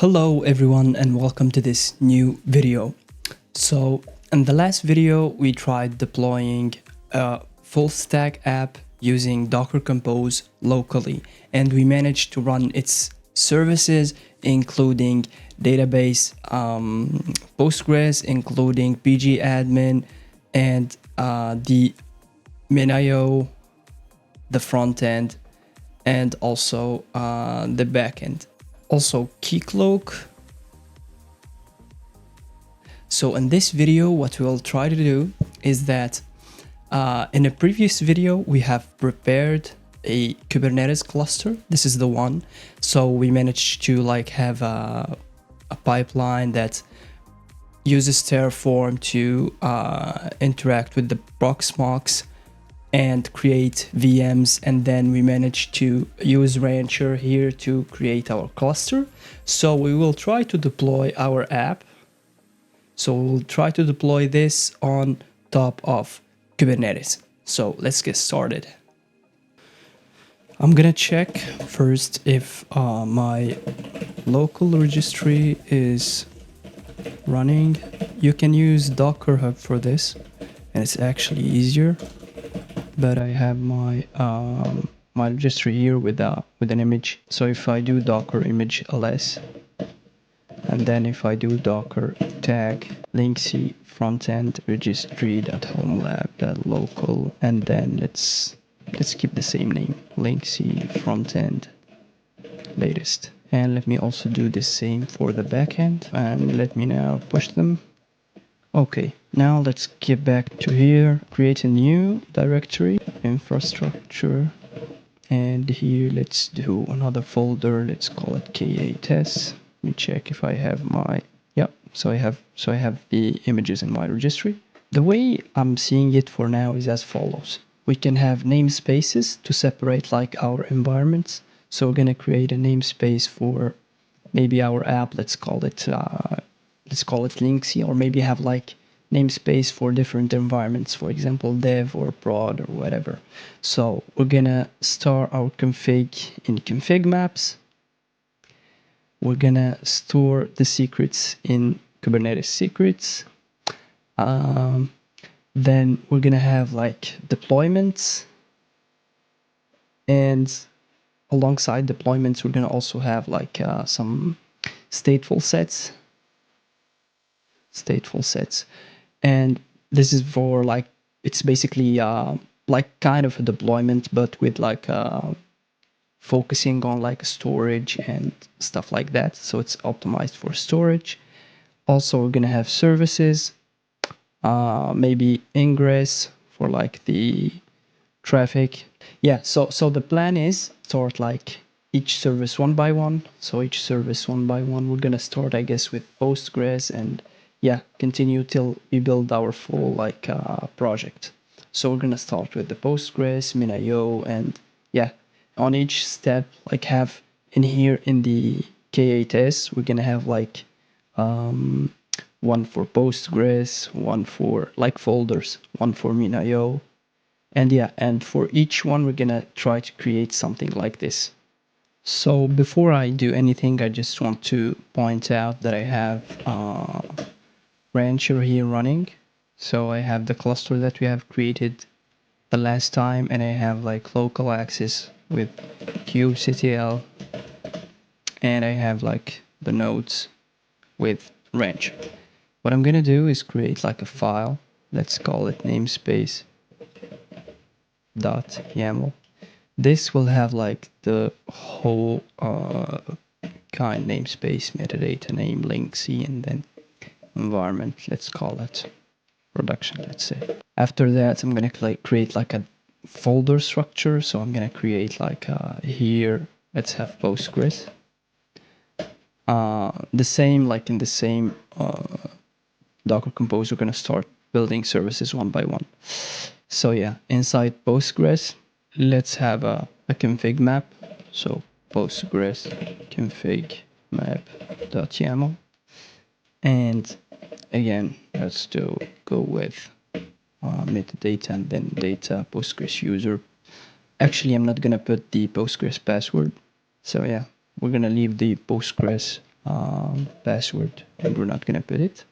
Hello everyone and welcome to this new video. So in the last video we tried deploying a full stack app using Docker Compose locally, and we managed to run its services including database, Postgres, including pgadmin, and the min.io, the front end, and also the back end. Also Keycloak. So in this video, what we'll try to do is that in a previous video, we have prepared a Kubernetes cluster. This is the one. So we managed to have a pipeline that uses Terraform to interact with the Proxmox and create VMs, and then we managed to use Rancher here to create our cluster. So we will try to deploy our app. So we'll try to deploy this on top of Kubernetes. So let's get started. I'm gonna check first if my local registry is running. You can use Docker Hub for this, and it's actually easier. But I have my my registry here with an image. So if I do docker image ls, and then if I do docker tag linksy frontend registry.homelab.local, and then let's keep the same name, linksy frontend latest. And let me also do the same for the backend, and let me now push them. Okay, now let's get back to here, create a new directory, infrastructure, and here let's do another folder. Let's call it K8s. Let me check if I have my, so I have the images in my registry. The way I'm seeing it for now is as follows. We can have namespaces to separate our environments. So we're gonna create a namespace for maybe our app. Let's call it Linksy, or maybe have namespace for different environments, for example dev or prod or whatever. So we're gonna start our config in config maps. We're gonna store the secrets in Kubernetes secrets. Then we're gonna have deployments, and alongside deployments we're gonna also have some stateful sets, and this is for it's basically kind of a deployment, but with focusing on storage and stuff like that. So it's optimized for storage. Also we're gonna have services, maybe ingress for the traffic. So the plan is start each service one by one. So each service one by one, we're gonna start I guess with Postgres, and continue till we build our full project. So we're gonna start with the Postgres, min.io, and on each step have in here in the K8s, we're gonna have one for Postgres, one for folders, one for min.io, and for each one we're gonna try to create something like this. So before I do anything, I just want to point out that I have Rancher here running. So I have the cluster that we have created the last time, and I have local access with kubectl, and I have the nodes with Rancher. What I'm gonna do is create a file. Let's call it namespace.yaml. This will have the whole kind namespace, metadata name, linksy, and then environment. Let's call it production, let's say. After that, I'm gonna create a folder structure. So I'm gonna create here, let's have Postgres. The same in the same Docker Compose, we're gonna start building services one by one. So inside Postgres, let's have a config map. So Postgres config map.yaml, and again let's go with metadata and then data Postgres user. Actually, I'm not gonna put the Postgres password. So we're gonna leave the Postgres password, and we're not gonna put it.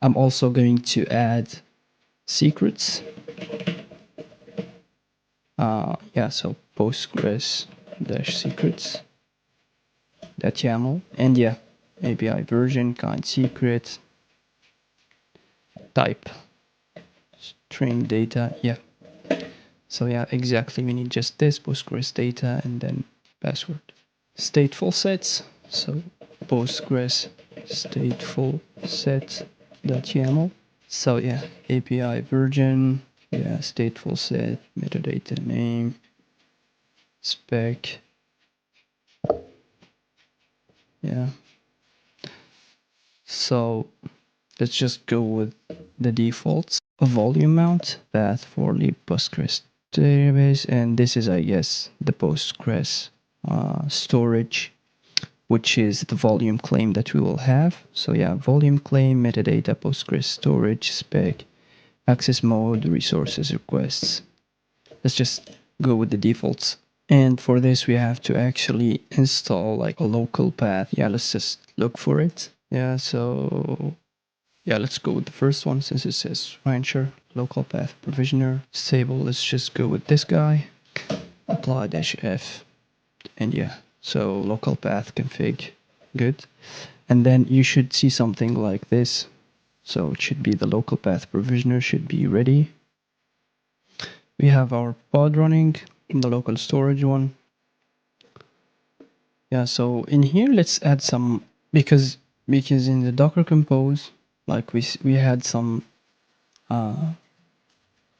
I'm also going to add secrets. Yeah, so Postgres dash secrets that YAML, and yeah, API version, kind secret, type string data. Yeah, so yeah, exactly, we need just this Postgres data and then password. Stateful sets, so Postgres stateful set .yaml. So yeah, API version, yeah, stateful set, metadata name, spec, yeah. So let's just go with the defaults. A volume mount, path for lead Postgres database, and this is, I guess, the Postgres storage, which is the volume claim that we will have. So yeah, volume claim, metadata, Postgres storage, spec, access mode, resources, requests. Let's just go with the defaults. And for this, we have to actually install like a local path. Yeah, let's just look for it. Yeah, so yeah, let's go with the first one since it says rancher, local path provisioner, stable. Let's just go with this guy, apply -f, and yeah, so local path config, good. And then you should see something like this. So it should be the local path provisioner should be ready. We have our pod running in the local storage one. Yeah, so in here, let's add some, because in the Docker Compose, like we had some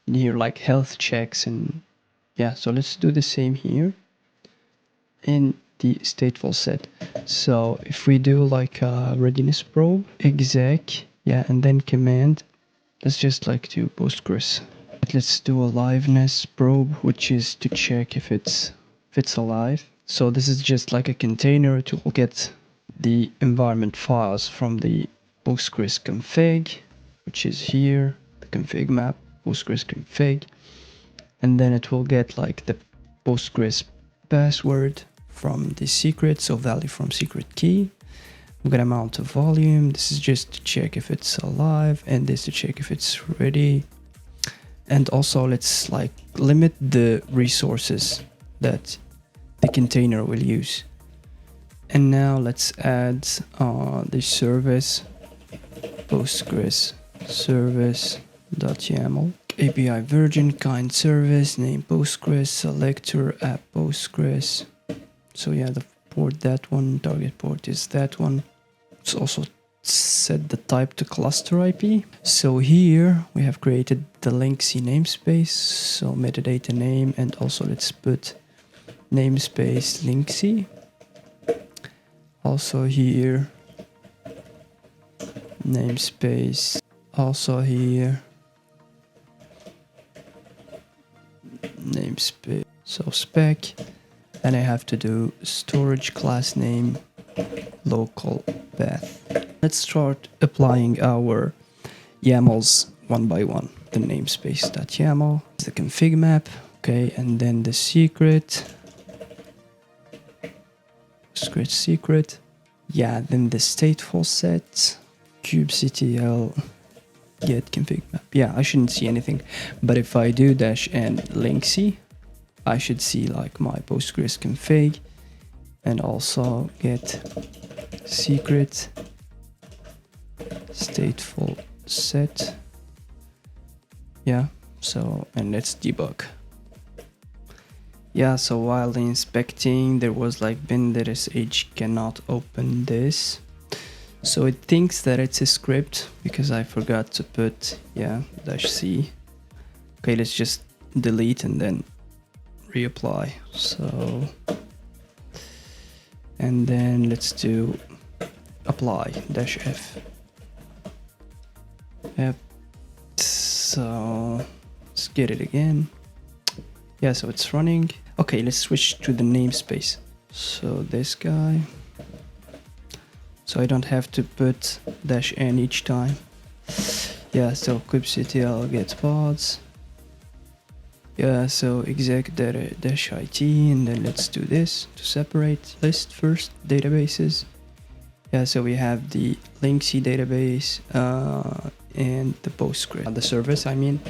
here like health checks, and yeah, so let's do the same here in the stateful set. So if we do like a readiness probe exec, yeah, and then command, let's just like do Postgres. Let's do a liveness probe, which is to check if it's alive. So this is just like a container to get the environment files from the Postgres config, which is here, the config map, Postgres config, and then it will get like the Postgres password from the secret, so value from secret key. I'm gonna mount a volume. This is just to check if it's alive, and this to check if it's ready. And also let's like limit the resources that the container will use. And now let's add the service, Postgres service.yaml, API version, kind service, name Postgres, selector, app Postgres. So yeah, the port, that one, target port is that one. Let's also set the type to cluster IP. So here we have created the linksy namespace, so metadata name, and also let's put namespace linksy. Also here namespace, also here namespace, so spec, and I have to do storage class name local path. Let's start applying our YAMLs one by one. The namespace.yaml, the config map, okay, and then the secret, Postgres secret, yeah, then the stateful set, kubectl get config map. Yeah, I shouldn't see anything, but if I do -n linksy, I should see like my Postgres config, and also get secret stateful set. Yeah, so, and let's debug. Yeah, so while inspecting, there was like bin.sh cannot open this. So it thinks that it's a script because I forgot to put, yeah, -c. Okay, let's just delete and then reapply. So, and then let's do apply -f. Yep. So let's get it again. Yeah, so it's running. Okay, let's switch to the namespace. So this guy. So I don't have to put -n each time. Yeah, so kubectl get pods. Yeah, so exec -it, and then let's do this to separate list first, databases. Yeah, so we have the Linksy database and the Postgres, the service, I mean.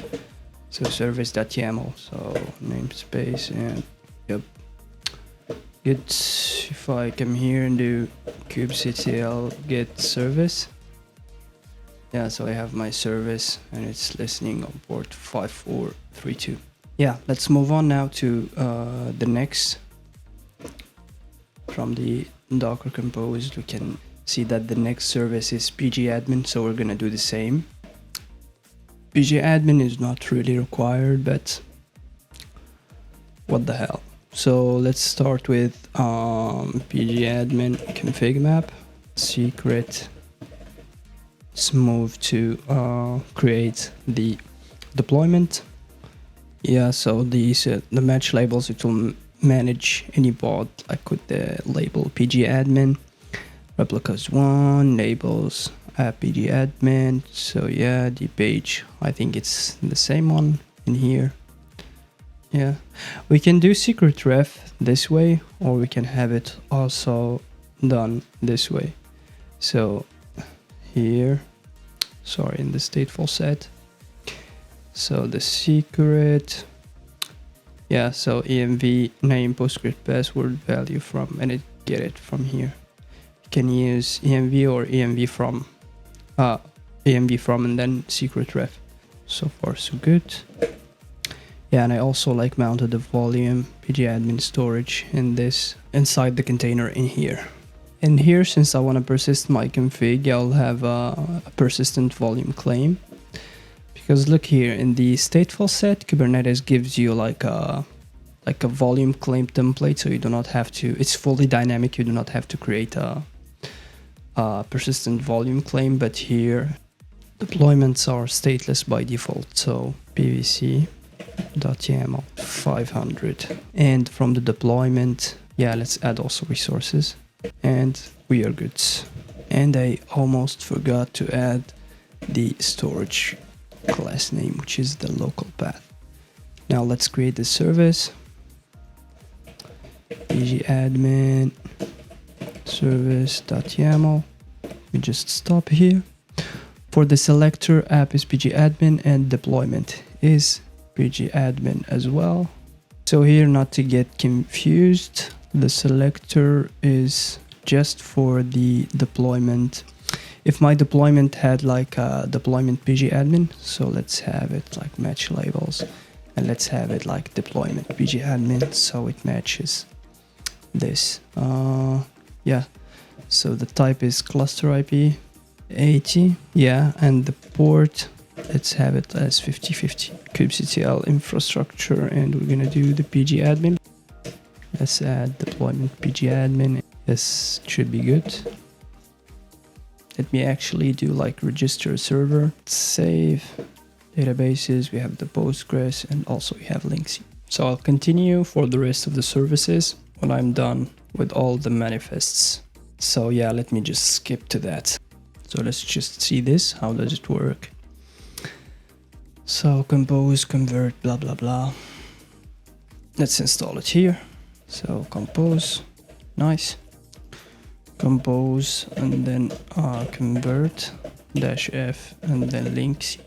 So service.yaml, so namespace, and yep. Good. If I come here and do kubectl get service, yeah, so I have my service and it's listening on port 5432. Yeah, let's move on now to the next. From the Docker Compose, we can see that the next service is pgadmin, so we're gonna do the same. pgadmin is not really required, but what the hell. So let's start with pgadmin config map secret. Let's move to create the deployment. Yeah, so these the match labels, it will manage any pod, like with the label pgadmin, replicas 1, labels pgadmin. So yeah, the page, I think it's the same one in here. Yeah, we can do secret ref this way, or we can have it also done this way. So here, sorry, in the stateful set. So the secret, yeah, so env name Postgres password value from, and it get it from here. You can use env or env from, and then secret ref. So far so good. Yeah, and I also like mounted the volume pgadmin storage in this inside the container in here. And here, since I want to persist my config, I'll have a persistent volume claim. Because look here, in the stateful set, Kubernetes gives you like a volume claim template, so you do not have to, it's fully dynamic, you do not have to create a persistent volume claim, but here deployments are stateless by default, so pvc.yaml 500. And from the deployment, yeah, let's add also resources, and we are good. And I almost forgot to add the storage class name, which is the local path. Now let's create the service. pgadmin service.yaml. We just stop here. For the selector, app is pgadmin and deployment is pgadmin as well. So here, not to get confused, the selector is just for the deployment. If my deployment had like a deployment pgadmin, so let's have it like match labels, and let's have it like deployment pgadmin, so it matches this. Yeah, so the type is cluster IP 80, yeah, and the port, let's have it as 5050 kubectl infrastructure, and we're gonna do the pgadmin. Let's add deployment pgadmin. This should be good. Let me actually do like register server, save databases. We have the Postgres, and also we have Linksy. So I'll continue for the rest of the services when I'm done with all the manifests. So yeah, let me just skip to that. So let's just see this. How does it work? So compose, convert, blah, blah, blah. Let's install it here. So compose, nice. Compose, and then convert -f, and then Linksy.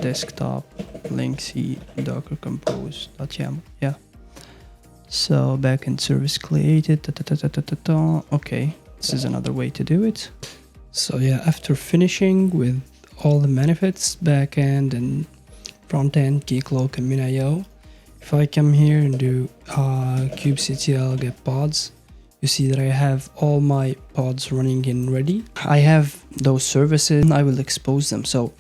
Desktop, Linksy, Docker Compose.yaml. Yeah. So backend service created. Okay, this is another way to do it. So yeah, after finishing with all the manifests, backend and frontend, keycloak and min.io, if I come here and do kubectl get pods, you see that I have all my pods running in ready. I have those services and I will expose them. So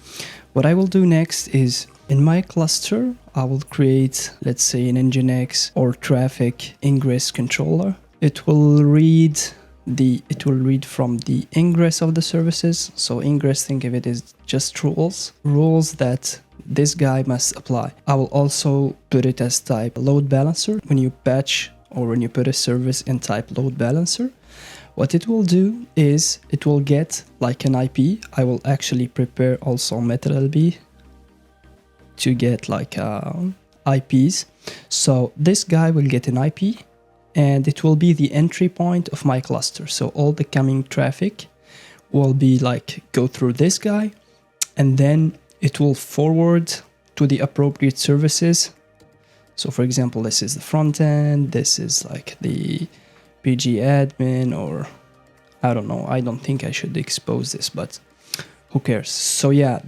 what I will do next is, in my cluster, I will create, let's say, an Nginx or traffic ingress controller. It will read from the ingress of the services. So ingress, think of it as just rules that this guy must apply. I will also put it as type load balancer. When you patch or when you put a service in type load balancer, what it will do is it will get like an IP. I will actually prepare also MetaLB to get like IPs. So this guy will get an IP, and it will be the entry point of my cluster. So all the coming traffic will be like go through this guy, and then it will forward to the appropriate services. So for example, this is the front end, this is like the PG admin, or I don't know, I don't think I should expose this, but who cares? So yeah,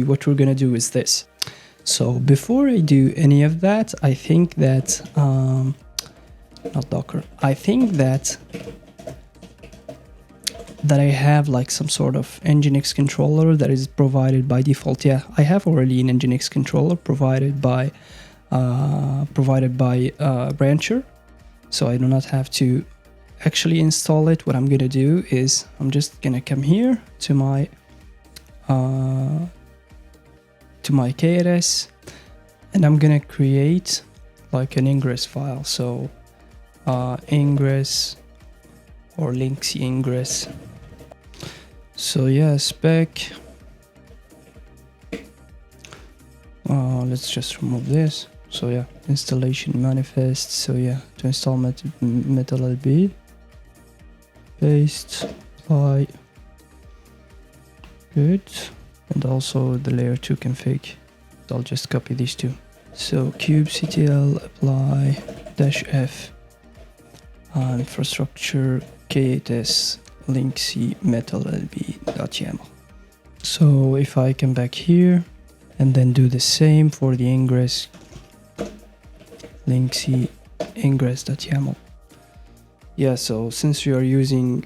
what we're gonna do is this. So before I do any of that, I think that, not Docker, I think that I have like some sort of Nginx controller that is provided by default. Yeah, I have already an Nginx controller provided by Rancher, so I do not have to actually install it. What I'm gonna do is I'm just gonna come here to my KRS, and I'm gonna create like an ingress file. So ingress or links ingress. So yeah, spec. Let's just remove this. So yeah, installation manifest. So yeah, to install metal LB, paste, apply, good, and also the layer 2 config. I'll just copy these two. So kubectl apply -f infrastructure k8s links metal lb.yaml. So if I come back here and then do the same for the ingress, links ingress.yaml. Yeah, so since we are using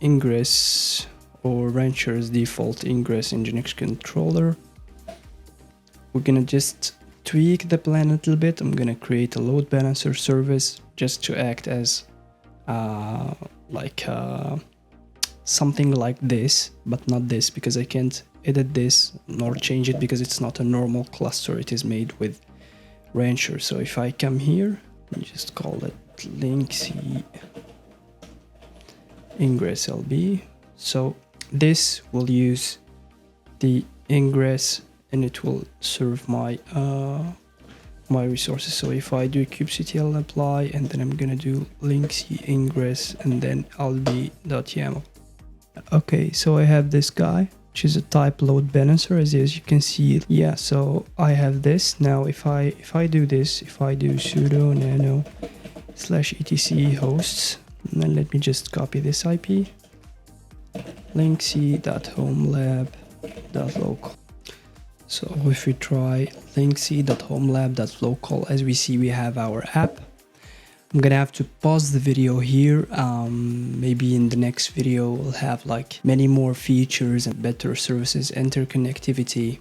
ingress or Rancher's default ingress Nginx controller, we're gonna just tweak the plan a little bit. I'm gonna create a load balancer service just to act as something like this, but not this, because I can't edit this nor change it because it's not a normal cluster. It is made with Rancher. So if I come here and just call it links ingress lb, so this will use the ingress and it will serve my my resources. So if I do kubectl apply and then I'm gonna do links ingress and then lb.yaml. Okay, so I have this guy, which is a type load balancer, as you can see. Yeah, so I have this. Now if I do this, if I do sudo nano /etc hosts, and then let me just copy this IP, linksy.homelab.local. So if we try linksy.homelab.local, as we see, we have our app. I'm gonna have to pause the video here. Maybe in the next video we'll have like many more features and better services, interconnectivity,